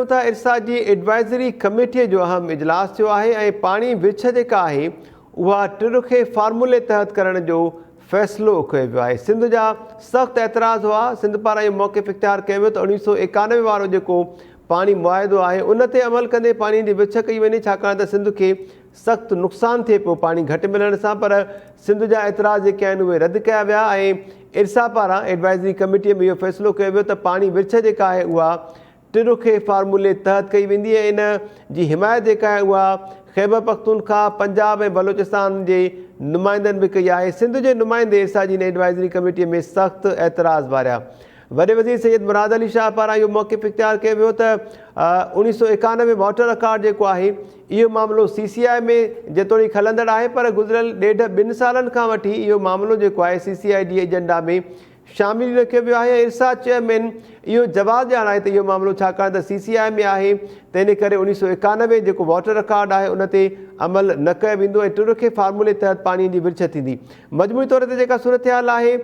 कयूं था इरसा जी एडवाइज़री कमेटीअ जो अहम इजलास थियो आहे ऐं पाणी विछ जेका आहे उहा टिरुखे फार्मूले तहत करण जो फ़ैसिलो कयो वियो आहे। सिंध जा सख़्तु एतिराज़ हुआ। सिंध पारां इहो मौक़िफ़ इख़्तियार कयो वियो त 1991 वारो जेको पाणी मुआइदो आहे उन ते अमल कंदे पाणी जी विछ कई वञे, छाकाणि त सिंध खे सख़्तु नुक़सानु थिए पियो पाणी घटि मिलण सां। पर सिंध जा एतिराज़ जेके आहिनि उहे रद्द कया विया ऐं इरसा पारां एडवाइज़री कमेटीअ में इहो फ़ैसिलो कयो वियो त पाणी विछ जेका आहे उहा टिरुखे फार्मूले तहत कई वेंदी आहे। इन जी हिमायत जेका आहे उहा ख़ैबर पख्तूनख्वा, पंजाब ऐं बलोचिस्तान जे नुमाइंदनि बि कई आहे। सिंध जे नुमाइंदे इरसा जी एडवाइज़री कमेटीअ में सख़्तु एतिराज़ वारिया। वॾे वज़ीर सैयद मुराद अली शाह पारां इहो मौक़िफ़ इख़्तियार कयो वियो त 1991 वाटर अकार्ड जेको आहे इहो मामिलो CCI में जेतोणीकि हलंदड़ आहे, पर गुज़िरियल 1.5-2 सालनि खां वठी इहो मामिलो जेको आहे CCI जी एजेंडा में शामिल न कयो वियो आहे। इरसा चेयरमैन इहो जवाबु ॾियाराए त इहो मामिलो छाकाणि त CCI में आहे त इन करे 1991 जेको वाटर अकार्ड आहे उन ते अमल न कयो वेंदो ऐं टिरुखे फार्मूले तहत पाणीअ जी विछ थींदी। मजमूई तौर ते जेका सूरत हाल आहे,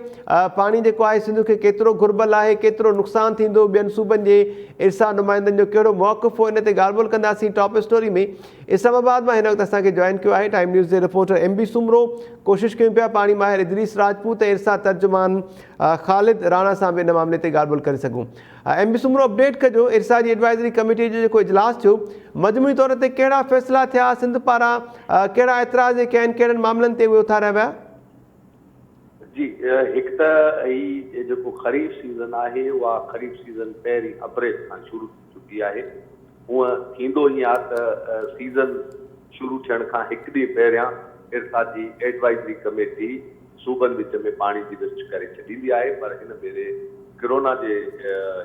पाणी जेको आहे सिंध खे केतिरो घुर्बल आहे, केतिरो नुक़सानु थींदो, ॿियनि सूबनि जे इरसा नुमाइंदनि जो कहिड़ो मौक़िफ़ हो, इन ते ॻाल्हि ॿोल कंदासीं। टॉप स्टोरी में इस्लामाबाद मां हिन वक़्तु असांखे जॉइन कयो आहे टाइम न्यूज़ जे रिपोर्टर MB सुमरो। कोशिशि कयूं पिया पाणी माहिर इदरीस राजपूत ऐं इरसा तर्जुमान ख़ालिद राणा सां बि इन मामले ते ॻाल्हि ॿोल करे सघूं। MB सुमरो, अपडेट कजो इरसा जी एडवाइज़री कमेटी जो जेको इजलास थियो, मजमूई तौर ते कहिड़ा फ़ैसिला थिया, सिंध पारां कहिड़ा एतिराज़ जेके आहिनि कहिड़नि मामलनि ते उहे उथारिया विया? जी, हिकु त ही जेको ख़रीफ़ सीज़न आहे उहा ख़रीफ़ सीज़न पहिरीं अप्रैल खां शुरू थी चुकी आहे। हूअं थींदो ईअं आहे त सीज़न शुरू थियण खां हिकु ॾींहुं पहिरियां इरसा जी एडवाइज़री कमेटी सूबनि विच में पाणी जी विच करे छॾींदी आहे, पर हिन भेरे कोरोना जे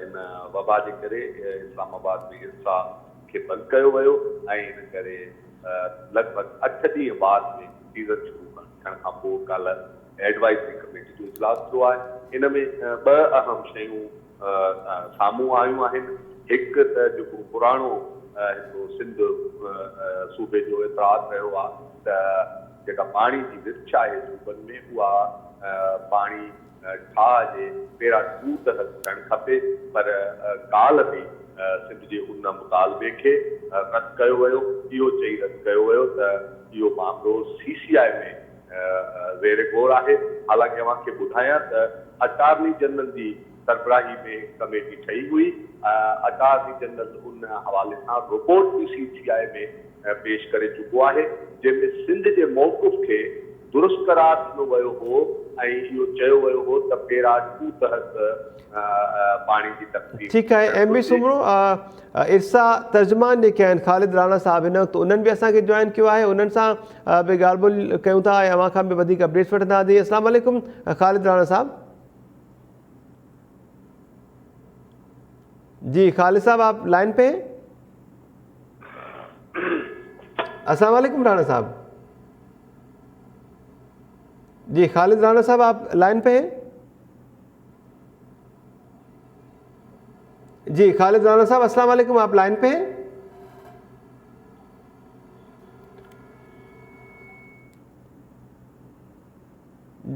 हिन वबा जे करे इस्लामाबाद में इरसा खे बंदि कयो वियो ऐं इन करे लॻभॻि 8 ॾींहं बाद में सीज़न शुरू थियण खां पोइ कल्ह एडवाइज़री कमेटी जो इजलास थियो आहे। इन में 2 अहम शयूं साम्हूं आयूं आहिनि। हिकु त जेको पुराणो हिकिड़ो सिंध सूबे जो एतिराज़ रहियो आहे त जेका पाणी जी विच आहे सूबनि में उहा पाणी ठाह जे पहिरां 2 तहत थियणु खपे, पर काल्ह बि सिंध जे उन मुतालबे खे रद्द कयो वियो। इहो चई रद्द कयो वियो त इहो मामिलो CCI में ज़ेर गौर आहे। हालांकि अव्हांखे ॿुधायां त अटार्नी जनरल जी सरबराही में कमेटी ठही हुई। अटार्नी जनरल उन हवाले सां रिपोर्ट बि CCI में पेश करे चुको आहे, जंहिंमें सिंध जे मौक़िफ़ खे दुरुस्त करार ॾिनो वियो हो ऐं इहो चयो वियो हो त पहिरां 2 तहत पाणी जी तक़सीम। ठीकु आहे MB सुमरो, इरसा तर्जुमान जेके आहिनि ख़ालिद राणा साहब हिन वक़्तु उन्हनि बि असांखे जॉइन कयो आहे, उन्हनि सां बि ॻाल्हि ॿोल कयूं था ऐं अव्हां खां बि वधीक अपडेट्स वठंदासीं। अस्सलाम वालेकुम ख़ालिद राणा साहब। जी खालिद साहब, आप लाइन पे हैं? अस्सलाम वालेकुम राणा साहब। जी खालिद राणा साहब, आप लाइन पे हैं? जी खालिद राणा साहब अस्सलाम वालेकुम, आप लाइन पे हैं?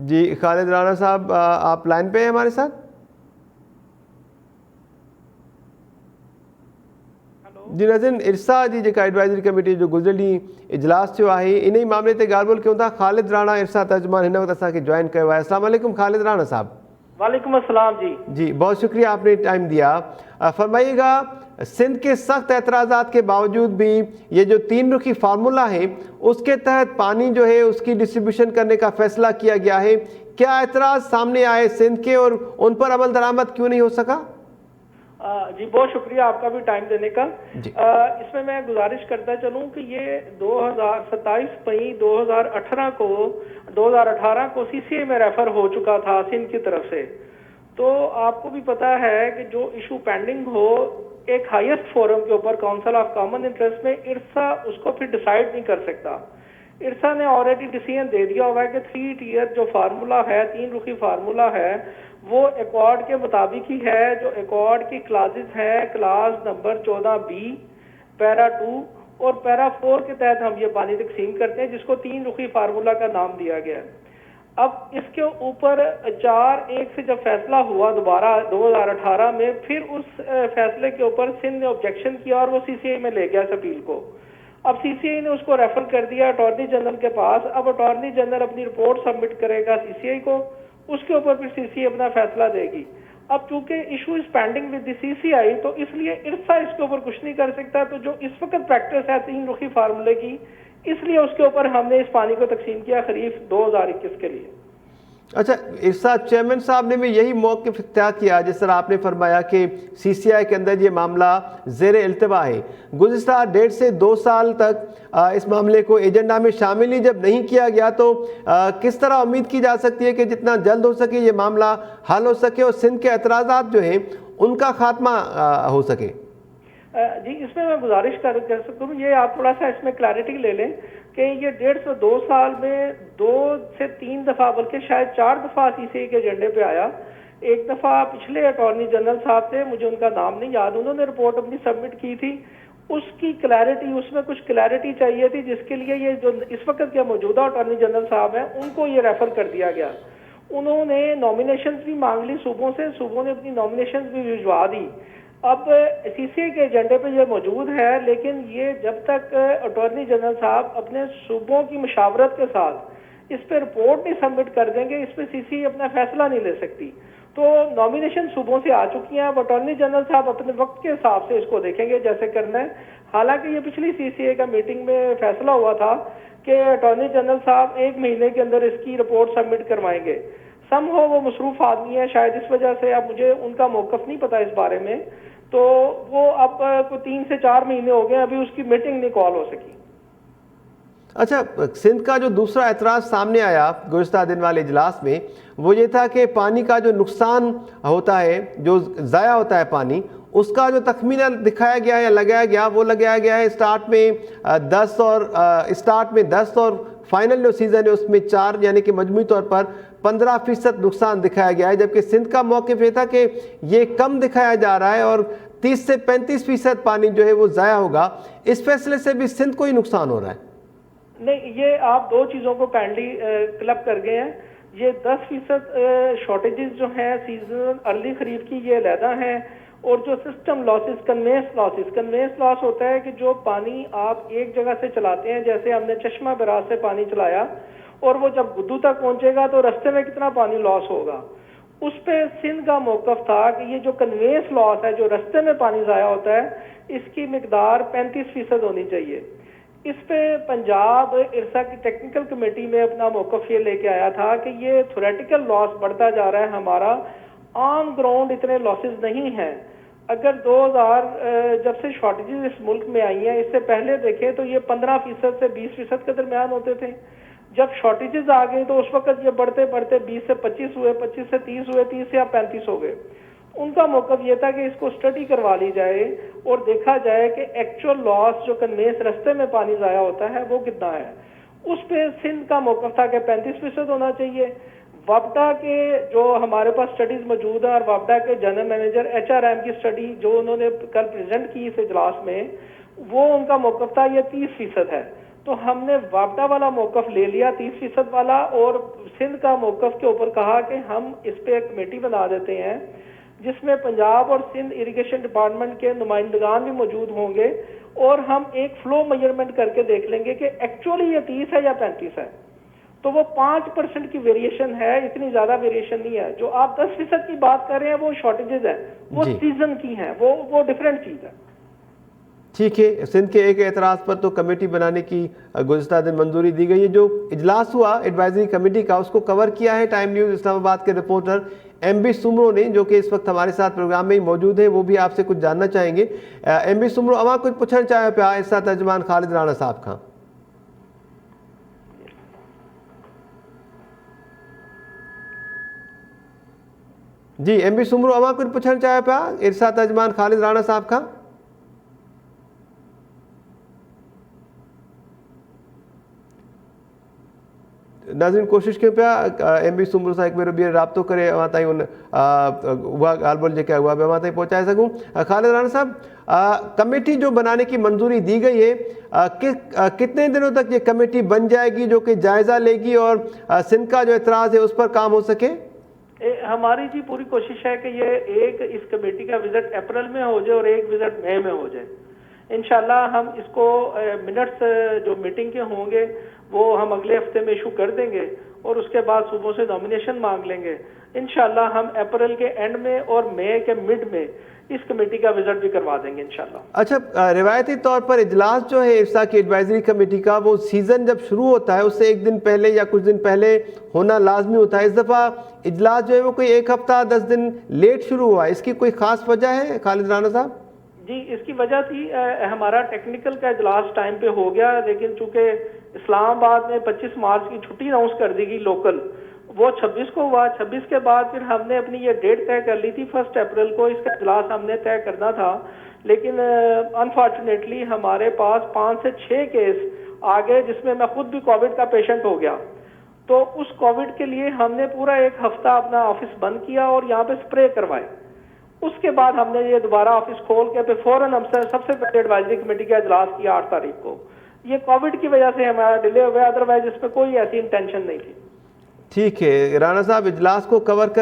जी खालिद राणा साहब, आप लाइन पे हैं हमारे साथ? जी नाज़रीन, इरसा जी जेका एडवाइज़री कमेटी जो गुज़िरियल ॾींहुं इजलास थियो आहे इन ई मामले ते ॻाल्हि ॿोल कयूं था। ख़ालिद राणा इरसा तर्जुमान हिन वक़्तु असांखे जॉइन कयो आहे। अस्सलाम वालेकुम ख़ालिद राणा साहब। वालेकुम अस्सलाम। जी बहुत शुक्रिया, आपने टाइम दिया। फरमाइएगा, सिंध के सख्त एतराज़ात के बावजूद भी ये जो 3 रुखी फार्मूला है उसके तहत पानी जो है उसकी डिस्ट्रीब्यूशन करने का फैसला किया गया है, क्या एतराज़ सामने आए सिंध के और उन पर अमल दरामद क्यों नहीं हो सका? जी बहुत शुक्रिया आपका भी टाइम देने का। इसमें मैं गुजारिश करता चलूं कि ये 27 मई 2018 को CCI में रेफर हो चुका था सिंध की तरफ से। तो आपको भी पता है कि जो इशू पेंडिंग हो एक हाईएस्ट फोरम के ऊपर काउंसिल ऑफ कॉमन इंटरेस्ट में इरसा उसको फिर डिसाइड नहीं कर सकता। इरसा ने ऑलरेडी डिसीजन दे दिया हुआ है कि 3 टियर जो फार्मूला है, 3 रुखी फार्मूला है, वो एकॉर्ड के मुताबिक ही है। जो एकॉर्ड की क्लासेस है, क्लास नंबर 14B पैरा 2 और पैरा 4 के तहत हम ये पानी तकसीम करते हैं, जिसको 3 रुखी फार्मूला का नाम दिया गया है। अब इसके ऊपर 4-1 से जब फैसला हुआ दोबारा 2018 में, फिर उस फैसले के ऊपर सिंध ने ऑब्जेक्शन किया और वो सीसीआई में ले गया इस अपील को। अब सीसीआई ने उसको रेफर कर दिया अटॉर्नी जनरल के पास। अब अटॉर्नी जनरल अपनी रिपोर्ट सबमिट करेगा सीसीआई को, उसके ऊपर फिर सीसीआई अपना फैसला देगी। अब चूंकि issue is pending with the CCI, तो इसलिए इरसा इसके ऊपर कुछ नहीं कर सकता। तो जो इस वक्त प्रैक्टिस है 3 रुखी फार्मूले की, इसलिए उसके ऊपर हमने इस पानी को तकसीम किया खरीफ 2021 के लिए। अच्छा, इरशाद चेयरमैन साहब ने भी यही मौक़िफ़ इख्तियार किया जिस तरह आपने फरमाया कि सीसीआई के अंदर ये मामला ज़ेर इल्तिवा है। गुज़िश्ता 1.5 से 2 साल तक इस मामले को एजेंडा में शामिल ही जब नहीं किया गया, तो किस तरह उम्मीद की जा सकती है कि जितना जल्द हो सके ये मामला हल हो सके और सिंध के एतराज़ात जो हैं उनका खात्मा हो सके? जी, इसमें मैं गुजारिश कर सकता हूँ, ये आप थोड़ा सा इसमें क्लैरिटी ले लें कि ये 1.5 से 2 साल में 2 से 3 दफ़ा, बल्कि शायद 4 दफ़ा सीसीआई के एजेंडे पे आया। एक दफ़ा पिछले अटॉर्नी जनरल साहब थे, मुझे उनका नाम नहीं याद, उन्होंने रिपोर्ट अपनी सबमिट की थी। उसकी क्लैरिटी, उसमें कुछ क्लैरिटी चाहिए थी, जिसके लिए ये जो इस वक्त के मौजूदा अटॉर्नी जनरल साहब हैं उनको ये रेफर कर दिया गया। उन्होंने नॉमिनेशंस भी मांग ली सूबों से, सूबों ने अपनी नॉमिनेशंस भी भिजवा दी। अब सीसीआई के एजेंडे पे ये मौजूद है, लेकिन ये जब तक अटॉर्नी जनरल साहब अपने सूबों की मशावरत के साथ इस पे रिपोर्ट नहीं सबमिट कर देंगे, इस पे सीसीआई अपना फैसला नहीं ले सकती। तो नॉमिनेशन सूबों से आ चुकी हैं। अब अटॉर्नी जनरल साहब अपने वक्त के हिसाब से इसको देखेंगे जैसे करना है। हालांकि ये पिछली सीसीआई का मीटिंग में फैसला हुआ था कि अटॉर्नी जनरल साहब 1 महीने के अंदर इसकी रिपोर्ट सबमिट करवाएंगे। सम हो वो मसरूफ आदमी है, शायद इस वजह से, अब मुझे उनका मौकफ नहीं पता इस बारे में, तो वो अब को 3 से 4 महीने हो गए, अभी उसकी मीटिंग नहीं कॉल हो सकी। अच्छा, सिंध का जो दूसरा एतराज़ सामने आया गुज़िश्ता दिन वाले इजलास में, वो ये था कि पानी का जो नुकसान होता है, जो ज़ाया होता है पानी, उसका जो तखमीना दिखाया गया है या लगाया गया, वो लगाया गया है स्टार्ट में 10 और फाइनल जो सीज़न है उसमें 4, यानी कि मजमूई तौर पर 15% नुकसान दिखाया गया है। जबकि सिंध का मौक़िफ़ ये था कि ये कम दिखाया जा रहा है और 30 से 35% पानी जो है वो ज़ाया होगा। इस फैसले से भी सिंध को ही नुकसान हो रहा है? नहीं, ये आप 2 चीज़ों को काइंडली क्लब कर गए हैं। ये 10% शॉर्टेजेस जो हैं सीजन अर्ली खरीफ की, ये अलहदा हैं। और जो सिस्टम लॉसेस, कन्वेंस लॉस होता है कि जो पानी आप एक जगह से चलाते हैं, जैसे हमने चश्मा बराज से पानी चलाया और वो जब गुद्दू तक पहुंचेगा तो रास्ते में कितना पानी लॉस होगा। उस पे सिंध का मौकफ था कि ये जो कन्वेंस लॉस है, जो रास्ते में पानी ज़ाया होता है, इसकी मिकदार 35% होनी चाहिए। इस पे पंजाब इरसा की टेक्निकल कमेटी में अपना मौकफ ये लेके आया था कि ये थ्योरेटिकल लॉस बढ़ता जा रहा है हमारा, ऑन ग्राउंड इतने लॉसेस नहीं हैं। अगर 2000 जब से शॉर्टेजेस इस मुल्क में आई हैं, इससे पहले देखें तो ये 15% से 20% के दरमियान होते थे। जब शॉर्टेजेस आ गई तो उस वक्त ये बढ़ते बढ़ते 20 से 25 हुए, 25 से 30 हुए, 30 से अब 35 हो गए। उनका मौकफ ये था कि इसको स्टडी करवा ली जाए और देखा जाए कि एक्चुअल लॉस जो कन्वेंस रास्ते में पानी ज़ाया होता है वो कितना है। उस पे सिंध का मौकफ था कि 35% होना चाहिए। वापडा के जो हमारे पास स्टडीज मौजूद है और वापडा के जनरल मैनेजर HRM की स्टडी जो उन्होंने कल प्रेजेंट की इस इजलास में, वो उनका मौकफ था ये 30% है। तो हमने वापडा वाला मौकफ ले लिया 30% वाला, और सिंध का मौकफ के ऊपर कहा कि हम इस पे एक कमेटी बना देते हैं जिसमें पंजाब और सिंध इरिगेशन डिपार्टमेंट के नुमाइंदगान भी मौजूद होंगे और हम एक फ्लो मेजरमेंट करके देख लेंगे कि एक्चुअली ये 30 है या 35 है। तो वो 5% की वेरिएशन है, इतनी ज्यादा वेरिएशन नहीं है। जो आप 10% की बात कर रहे हैं वो शॉर्टेजेस है, वो सीजन की है, वो डिफरेंट चीज है। ठीक है, सिंध के एक एतराज़ पर तो कमेटी बनाने की गुज़िश्ता दिन मंजूरी दी गई है। जो इजलास हुआ एडवाइजरी कमेटी का, उसको कवर किया है टाइम न्यूज़ इस्लामाबाद के रिपोर्टर MB सुमरो ने, जो कि इस वक्त हमारे साथ प्रोग्राम में ही मौजूद है। वो भी आपसे कुछ जानना चाहेंगे। MB सुमरो, अवां कुछ पुछण चाहियो पिया इरसा तर्जमान ख़ालिद राणा साहब खां? जी MB सुमरो, अवां कुछ पुछण चाहियो पिया इरसा तर्जमान ख़ालिद राणा साहब खां? नाज़रीन कोशिश कयूं पिया MB सुमरो सां हिकु भेरो ॿीहर राब्तो करे अवां ताईं उन उहा ॻाल्हि ॿोल जेका उहा बि अवां ताईं पहुंचाए सघूं। खालिद राणा साहब, कमेटी जो बनाने की मंजूरी दी गई है, कितने दिनों तक ये कमेटी बन जाएगी जो कि जायज़ा लेगी और सिंध का जो एतराज़ है उस पर काम हो सके? हमारी जी पूरी कोशिश है कि ये एक इस कमेटी का विजिट अप्रैल में हो जाए और एक विजिट मई में हो जाए। इंशाल्लाह हम इसको मिनट्स जो मीटिंग के होंगे वो हम अगले हफ्ते में इशू कर देंगे और उसके बाद सुबह से नॉमिनेशन मांग लेंगे। इंशाल्लाह हम अप्रैल के एंड में और मई के मिड में इस कमेटी का विजिट भी करवा देंगे इंशाल्लाह। अच्छा, रिवायती तौर पर इजलास जो है इरसा की एडवाइजरी कमेटी का, वो सीज़न जब शुरू होता है उससे एक दिन पहले या कुछ दिन पहले होना लाजमी होता है। इस दफ़ा इजलास जो है वो कोई एक हफ्ता 10 दिन लेट शुरू हुआ है, इसकी कोई ख़ास वजह है खालिद राणा साहब? जी, इसकी वजह थी हमारा टेक्निकल का इजलास टाइम पे हो गया, लेकिन चूंकि इस्लामाबाद में 25 मार्च की छुट्टी अनाउंस कर दी गई लोकल, वो 26 को हुआ। 26 के बाद फिर हमने अपनी ये डेट तय कर ली थी 1 अप्रैल को इसका इजलास हमने तय करना था, लेकिन अनफॉर्चुनेटली हमारे पास 5 से 6 केस आ गए जिसमें मैं खुद भी कोविड का पेशेंट हो गया। तो उस कोविड के लिए हमने पूरा एक हफ्ता अपना ऑफिस बंद किया और यहाँ पे स्प्रे करवाए। उसके बाद हमने ये दोबारा ऑफिस खोल के फिर फौरन हमसे सबसे पहले एडवाइजरी कमेटी का इजलास किया 8 तारीख को। ये कोविड की वजह से हमारा डिले हुआ, अदरवाइज इस पर कोई ऐसी इंटेंशन नहीं थी। ठीक है राणा साहब, इजलास को कवर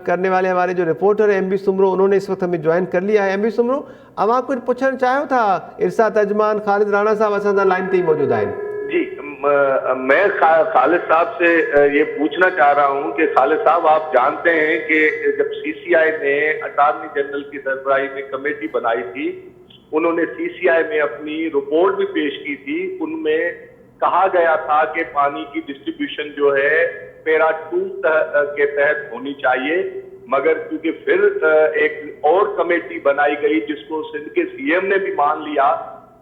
करने वाले हमारे जो रिपोर्टर है MB सुमरो, उन्होंने इस वक्त हमें ज्वाइन कर लिया है। MB सुमरो, अवां कुछ पुछण चाहियो था? इरसा तर्जमान खालिद राणा साहब असां सां लाइन ते ही मौजूद आहिनि। जी, मैं खालिद साहब से ये पूछना चाह रहा हूँ कि खालिद साहब, आप जानते हैं कि जब CCI ने अटॉर्नी जनरल की सरबराही में कमेटी बनाई थी, उन्होंने CCI में अपनी रिपोर्ट भी पेश की थी। उनमें कहा गया था कि पानी की डिस्ट्रीब्यूशन जो है पैरा 2 के तहत होनी चाहिए, मगर क्योंकि फिर एक और कमेटी बनाई गई जिसको सिंध के CM ने भी मान लिया,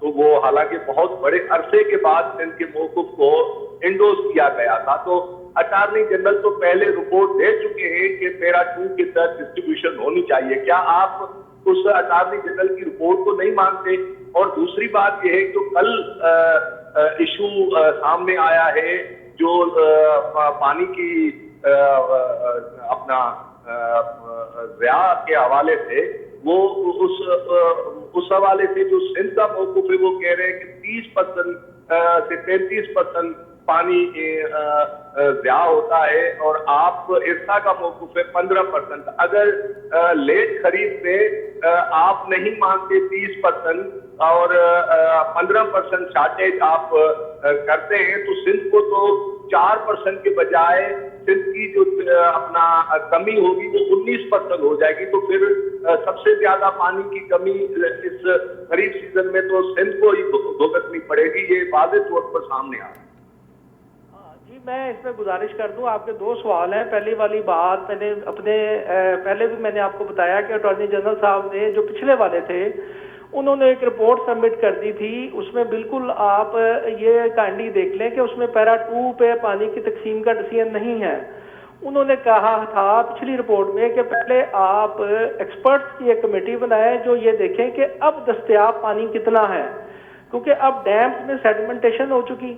तो वो हालांकि बहुत बड़े अरसे के बाद सिंध के मौक़िफ़ को इंडोर्स किया गया था। तो अटॉर्नी जनरल तो पहले रिपोर्ट दे चुके हैं कि पैरा 2 के तहत डिस्ट्रीब्यूशन होनी चाहिए। क्या आप उस अटॉर्नी जनरल की रिपोर्ट को नहीं मानते? और दूसरी बात यह है कि कल इशू सामने आया है जो पानी की अपना ज़िया के हवाले से, वो उस हवाले से जो सिंध का मौक़िफ़ है वो कह रहे हैं कि 30% से 33% पानी ज़िया होता है, और आप इरसा का मौक़िफ़ है 15%। अगर लेट खरीद में आप नहीं मानते 30% और 15% शार्टेज आप करते हैं, तो सिंध को तो 4% के बजाय सिंध की जो अपना कमी होगी वो 19% हो जाएगी। तो फिर सबसे ज्यादा पानी की कमी इस खरीफ सीजन में तो सिंध को ही भुगतनी पड़ेगी, ये वाज़ेह तौर पर सामने आ रहा है। जी, मैं इसमें गुजारिश कर दूं, आपके 2 सवाल हैं। पहली वाली बात मैंने अपने पहले भी मैंने आपको बताया कि अटॉर्नी जनरल साहब ने जो पिछले वाले थे उन्होंने एक रिपोर्ट सबमिट कर दी थी। उसमें बिल्कुल आप ये काइंडली देख लें कि उसमें पैरा 2 पे पानी की तकसीम का डिसीजन नहीं है। उन्होंने कहा था पिछली रिपोर्ट में कि पहले आप एक्सपर्ट्स की एक कमेटी बनाएं जो ये देखें कि अब दस्तयाब पानी कितना है, क्योंकि अब डैम्स में सेडिमेंटेशन हो चुकी,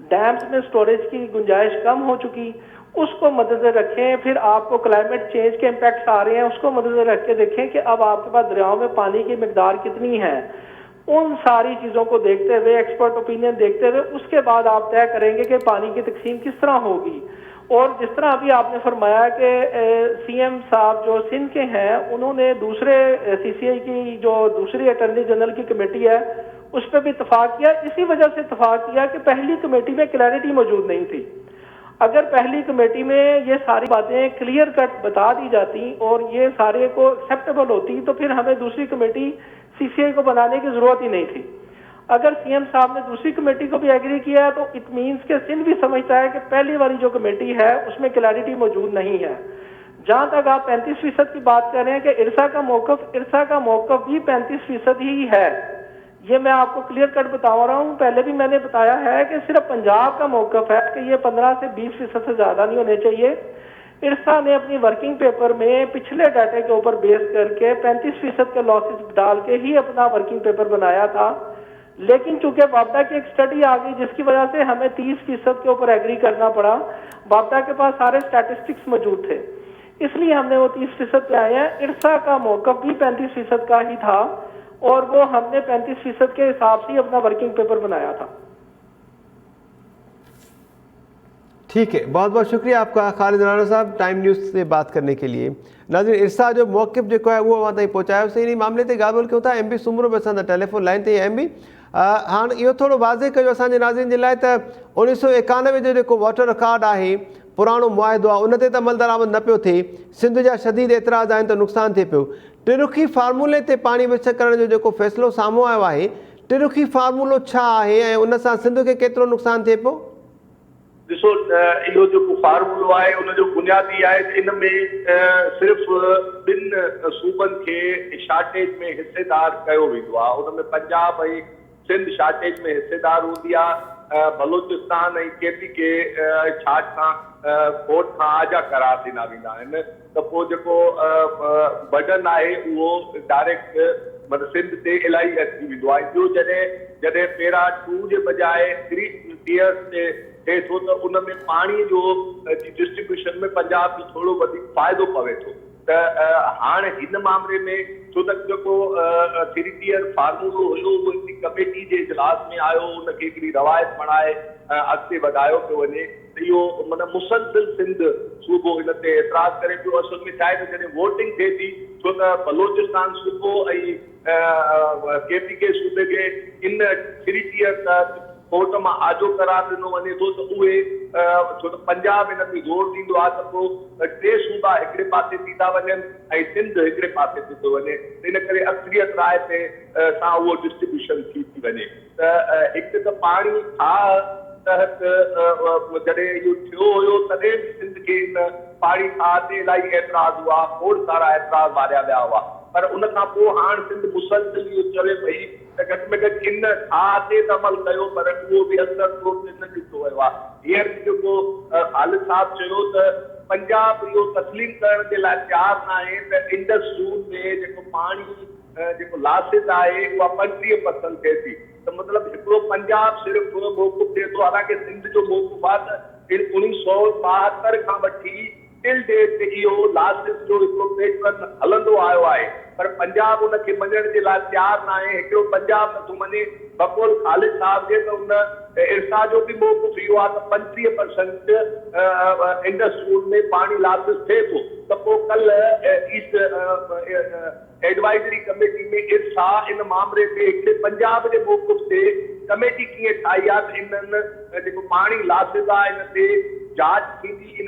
डैम्स में स्टोरेज की गुंजाइश कम हो चुकी, उसको मद्देनजर रखें। फिर आपको क्लाइमेट चेंज के इम्पैक्ट्स आ रहे हैं, उसको मद्देनजर रख के देखें कि अब आपके पास दरियाओं में पानी की मिकदार कितनी है। उन सारी चीज़ों को देखते हुए, एक्सपर्ट ओपिनियन देखते हुए, उसके बाद आप तय करेंगे कि पानी की तकसीम किस तरह होगी। और जिस तरह अभी आपने फरमाया कि CM साहब जो सिंध के हैं, उन्होंने दूसरे CCI की जो दूसरी अटॉर्नी जनरल की कमेटी है उस पर भी इतफाक किया। इसी वजह से इतफाक किया कि पहली कमेटी में क्लैरिटी मौजूद नहीं थी। अगर पहली कमेटी में ये सारी बातें क्लियर कट बता दी जाती और ये सारे को एक्सेप्टेबल होती, तो फिर हमें दूसरी कमेटी CCI को बनाने की जरूरत ही नहीं थी। अगर CM साहब ने दूसरी कमेटी को भी एग्री किया है तो इट मीन्स के सिंध भी समझता है कि पहली वाली जो कमेटी है उसमें क्लैरिटी मौजूद नहीं है। जहां तक आप 35% की बात कर रहे हैं कि इरसा का मौकफ भी 35% ही है, ये मैं आपको क्लियर कट बता रहा हूँ। पहले भी मैंने बताया है कि सिर्फ पंजाब का मौकफ है कि ये 15 से 20% से ज्यादा नहीं होने चाहिए। इरसा ने अपनी वर्किंग पेपर में पिछले डाटे के ऊपर बेस करके 35% के लॉसेस डाल के ही अपना वर्किंग पेपर बनाया था, लेकिन चूंकि वापडा की एक स्टडी आ गई जिसकी वजह से हमें 30% के ऊपर एग्री करना पड़ा। वापडा के पास सारे स्टैटिस्टिक्स मौजूद थे, इसलिए हमने वो 30% पे आए हैं। इरसा का मौकफ भी 35% का ही था और वो हमने 35% के हिसाब से ही अपना वर्किंग पेपर बनाया था। ठीक है, बहुत बहुत शुक्रिया आपका खालिद राणा साहब टाइम न्यूज़ से बात करने के लिए। नाज़रीन, इरसा जो मौक़िफ़ जेको आहे उहो अवां ताईं पहुचायो। सही इन मामले ते ॻाल्हि ॿोल कयूं था। MB सुमरो बि असां टेलीफोन लाइन ते MB हाणे इहो थोरो वाज़े कयो असांजे नाज़रीन जे लाइ त 1991 जो जेको वाटर रिकॉर्ड आहे, पुराणो मुआहिदो आहे, उन ते त अमल दरामद न पियो थिए। सिंध जा शदीद एतिराज़ आहिनि त नुक़सानु थिए पियो। टिरुखी फार्मूले ते पाणी विछ करण जो जेको फ़ैसिलो साम्हूं आयो आहे, टिरुखी फार्मूलो छा आहे ऐं उन सां सिंध खे केतिरो नुक़सानु थिए पियो? ॾिसो, इहो जेको फार्मूलो आहे उनजो बुनियादी आहे त इन में सिर्फ़ु 2 सूबनि खे शार्टेज में हिसेदार कयो वेंदो आहे। उन में पंजाब ऐं सिंध शार्टेज में हिसेदार हूंदी आहे। बलोचिस्तान ऐं KPK छाट खां कोर्ट खां आजा करार ॾिना वेंदा आहिनि। त पोइ जेको बर्डन आहे उहो डायरेक्ट मतिलबु सिंध ते इलाही अची वेंदो आहे। ॿियो जॾहिं पैरा 2 जे बजाए 3 टीयर्स ते थिए थो त उन में पाणी जो डिस्ट्रीब्यूशन में पंजाब खे थोरो वधीक फ़ाइदो पवे थो। त हाणे हिन मामले में छो त जेको 3 टीयर फार्मूलो हुयो उहो हिकिड़ी कमेटी जे इजलास में आयो, उनखे हिकिड़ी रवायत बणाए अॻिते वधायो पियो वञे। त इहो माना मुसलसिल सिंध सूबो हिन ते एतिराज़ करे पियो। असल में छा आहे त जॾहिं वोटिंग थिए थी, छो त बलोचिस्तान सूबो ऐं KPK सूबे खे इन 3 टीयर कोर्ट मां आजो करार ॾिनो वञे थो त उहे छो त पंजाब इन ते ज़ोर ॾींदो आहे त पोइ 2 सूबा हिकिड़े पासे थी था वञनि ऐं सिंध हिकिड़े पासे थी थो वञे। इन करे अक्सरियत राय ते सां उहो डिस्ट्रीब्यूशन थी वञे। त हिकु त पाणी तहत जॾहिं इहो थियो हुयो तॾहिं बि सिंध खे इन पाणी ते इलाही एतिराज़ हुआ, खोड़ सारा एतिराज़ वारिया विया हुआ। पर उन खां पोइ हाणे सिंध मुसलसिल इहो चवे पई त घटि में घटि इन ते त अमल कयो, पर उहो बि असर कोर्ट ते न ॾिठो वियो आहे। हींअर जेको खालिद साहब चयो त पंजाब इहो तस्लीम करण जे लाइ तयारु न आहे त इंडस ज़ून में जेको पाणी जेको लासिस आहे उहा 35% थिए थी। त मतिलबु हिकिड़ो पंजाब सिर्फ़ु मौक़ुफ़ थिए थो। हालांकि सिंध जो मौक़ुफ़ आहे त 1972 खां वठी टिल डेट ते इहो लासिस जो हिकिड़ो पैटर्न हलंदो आयो आहे, पर पंजाब उनखे मञण जे लाइ तयारु न आहे। हिकिड़ो पंजाब नथो मञे। बक़ौल खालिद साहब जे त उन इरसा जो बि मौक़ुफ़ इहो आहे त 35% इंडस ज़ून में पाणी लासिस थिए थो। त पोइ कल्ह ईस्ट एडवाइजरी कमेटी में इरसा इन मामले ते हिकिड़े पंजाब जे मौक़ुफ़ ते कमेटी कीअं ठाही आहे त इन्हनि जेको पाणी लासिस आहे इन ते जांच थींदी, इन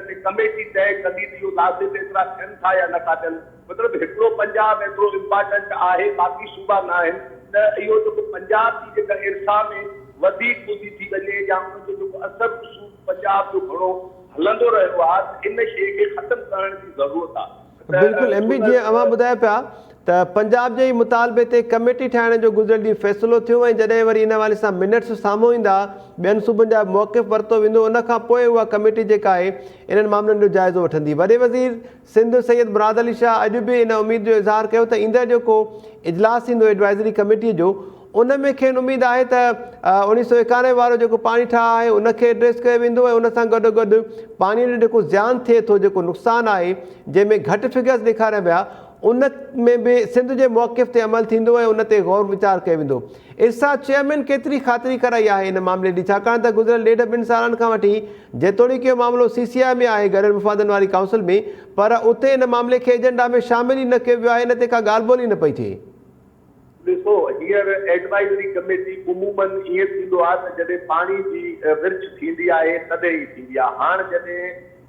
ते कमेटी तय कंदी त इहो लासिस एतिरा थियनि था या नथा थियनि। मतिलबु हिकिड़ो पंजाब एतिरो इम्पोर्टेंट आहे, बाक़ी सूबा न आहिनि। त इहो जेको पंजाब जी जेका इरसा में वधीक ॿुधी थी वञे या उनजो जेको असर पंजाब जो घणो हलंदो रहियो आहे, इन शइ खे ख़तमु करण जी ज़रूरत आहे। बिल्कुलु MB, जीअं अवां ॿुधायो पिया त पंजाब जे ई मुतालबे ते कमेटी ठाहिण जो गुज़िरियल ॾींहुं फ़ैसिलो थियो ऐं जॾहिं वरी इन वाले सां मिनट्स साम्हूं ईंदा, ॿियनि सूबनि जा मौक़िफ़ वरितो वेंदो, उन खां पोइ उहा कमेटी जेका आहे इन्हनि मामलनि जो जाइज़ो वठंदी। वॾे वज़ीर सिंध सैयद मुराद अली शाह अॼु बि इन उमेद जो इज़हार कयो त ईंदड़ जेको इजलास थींदो एडवाइज़री कमेटीअ जो, उन में खेनि उमेद आहे त 1991 वारो जेको पाणी ठाह आहे उनखे एड्रेस कयो वेंदो ऐं उन सां गॾो गॾु पाणीअ जो जेको ज़्यान थिए थो, जेको नुक़सानु आहे, जंहिंमें घटि फिगर्स ॾेखारिया विया, उन में बि सिंध जे मौक़िफ़ ते अमल थींदो ऐं उन ते गौर वीचार कयो वेंदो। इरसा चेयरमैन केतिरी ख़ातिरी कराई आहे इन मामले ॾी, छाकाणि त गुज़िरियल 1.5 सालनि खां वठी जेतोणीकि इहो मामिलो CCI में आहे, गैर मुफ़ादनि वारी काउंसिल में, पर उते इन मामले खे एजेंडा में शामिल ई न कयो वियो आहे, इन ते का ॻाल्हि ॿोल ई न पई थिए। ॾिसो, हींअर एडवाइजरी कमेटी उमूमन ईअं थींदो आहे त जॾहिं पाणी जी विर्छ थींदी आहे तॾहिं ई थींदी आहे। हाणे जॾहिं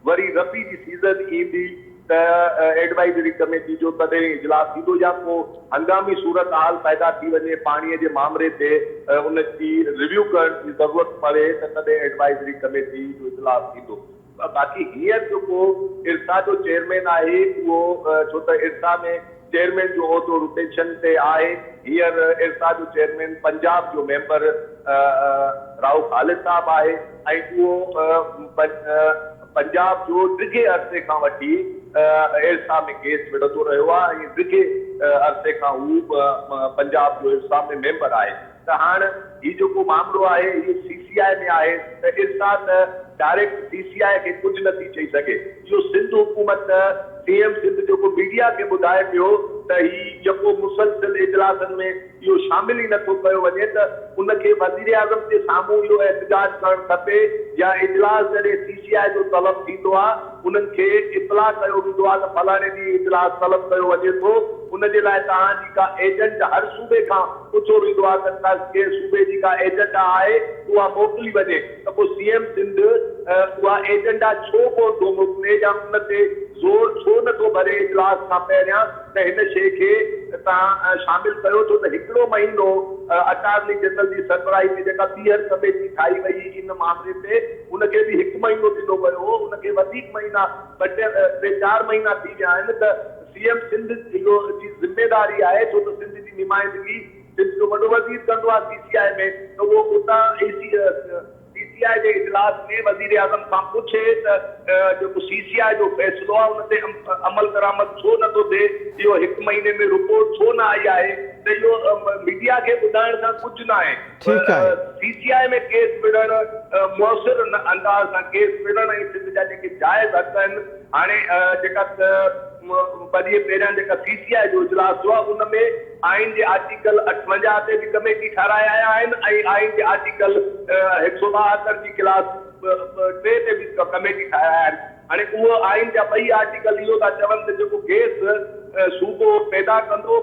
वरी रबी जी सीज़न ईंदी त एडवाइजरी कमेटी जो तॾहिं इजलास थींदो, या पोइ हंगामी सूरत हाल पैदा थी वञे पाणीअ जे मामले ते उनजी रिव्यू करण जी ज़रूरत पवे त तॾहिं एडवाइजरी कमेटी जो इजलास थींदो। बाक़ी हींअर जेको इरसा जो चेयरमैन आहे उहो छो त इरसा में चेयरमैन जो उहिदो रोटेशन ते आहे। हींअर इरसा जो चेयरमैन पंजाब जो मेंबर राव खालिद साहब आहे ऐं उहो पंजाब जो ॾिघे अरसे खां वठी इरसा में केस विढ़ंदो रहियो आहे ऐं ॾिघे अरसे खां हू पंजाब जो हिस्सा में मेंबर आहे। त हाणे ही जेको मामिलो आहे इहो CCI में आहे त इरसाद डायरेक्ट CCI खे कुझु नथी चई सघे। इहो सिंध हुकूमत CM सिंध जेको मीडिया खे ॿुधाए पियो त ही जेको मुसलसिल इजलासनि में इहो शामिल ई नथो कयो वञे त उनखे वज़ीर आज़म जे साम्हूं इहो एहतजाज करणु खपे या इजलास जॾहिं CCI जो तलब थींदो आहे उन्हनि खे इतला कयो वेंदो आहे त फलाणे ॾींहुं इजलास तलब कयो वञे थो, उनजे लाइ तव्हांजी का एजेंट हर सूबे खां पुछो वेंदो आहे त कंहिं सूबे जी का एजेंट आहे उहा मोकिली वञे त पोइ CM सिंध उहा एजेंडा छो कोन थो मोकिले या उन ते ज़ोर छो नथो भरे इजलास खां पहिरियां त हिन शइ खे तव्हां शामिल कयो छो त हिकिड़ो महीनो अटार्नी जनरल जी सरबराही में जेका ॿीहर कमेटी ठाही वई इन मामले ते उनखे बि 1 महीनो ॾिनो वियो हो, उनखे वधीक महीना 2-4 महीना थी विया आहिनि त CM सिंध इहो जी ज़िम्मेदारी आहे छो त सिंध जी नुमाइंदगी सिंध जो वॾो वज़ीर कंदो आहे CCI में त उहो उतां CCI जे इजलास में वज़ीर आज़म खां पुछे त जेको CCI जो फ़ैसिलो आहे उन ते अमल दरामद छो नथो थिए, इहो 1 महीने में रिपोर्ट छो न आई आहे त इहो मीडिया खे ॿुधाइण सां कुझु न आहे। ठीकु आहे। CCI में केस विढ़णु मुअसिर अंदाज़ सां केस विढ़ण ऐं सिंध जा जेके जाइज़ हक़ आहिनि हाणे जेका ॿ ॾींहं पहिरियां जेका CCI जो इजलास थियो आहे उन में आइन जे आर्टिकल 58 ते बि कमेटी ठाराए आया आहिनि ऐं आइन जे आर्टिकल 172 जी क्लास 3 ते बि कमेटी ठाराया आहिनि। हाणे उहो आइन जा 2 आर्टिकल इहो था चवनि त जेको गैस सूबो पैदा कंदो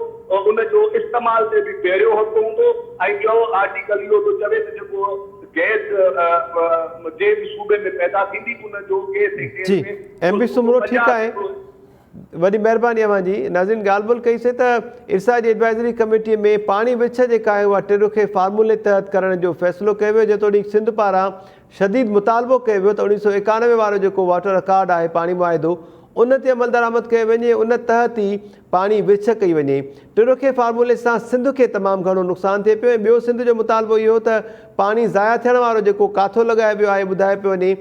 उनजो इस्तेमाल ते बि पहिरियों हक़ हूंदो ऐं ॿियो आर्टिकल इहो थो चवे त जेको गैस जे बि सूबे में पैदा थींदी उनजो गैस जी MP सुमरो ठीकु आहे, वॾी महिरबानी अवां जी। नाज़रीन ॻाल्हि ॿोल कईसीं त इरसा जी एडवाइज़री कमेटीअ में पाणी विछ जेका आहे उहा टिरुखे फार्मूले तहत करण जो फ़ैसिलो कयो वियो, जेतोणीकि सिंध पारां शदीद मुतालबो कयो वियो त 1991 वारो जेको वाटर अकार्ड आहे पाणी मुआहिदो उन ते अमल दरामद कयो वञे, उन तहत ई पाणी विछ कई वञे। टिरुखे फार्मूले सां सिंध खे तमामु घणो नुक़सानु थिए पियो ऐं ॿियो सिंध जो मुतालबो इहो त पाणी ज़ाया थियण वारो जेको काथो लॻायो वियो आहे ॿुधाए पियो वञे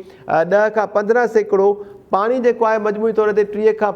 10 खां 15 सैकड़ो पाणी जेको आहे मजमूई तौर ते 30 खां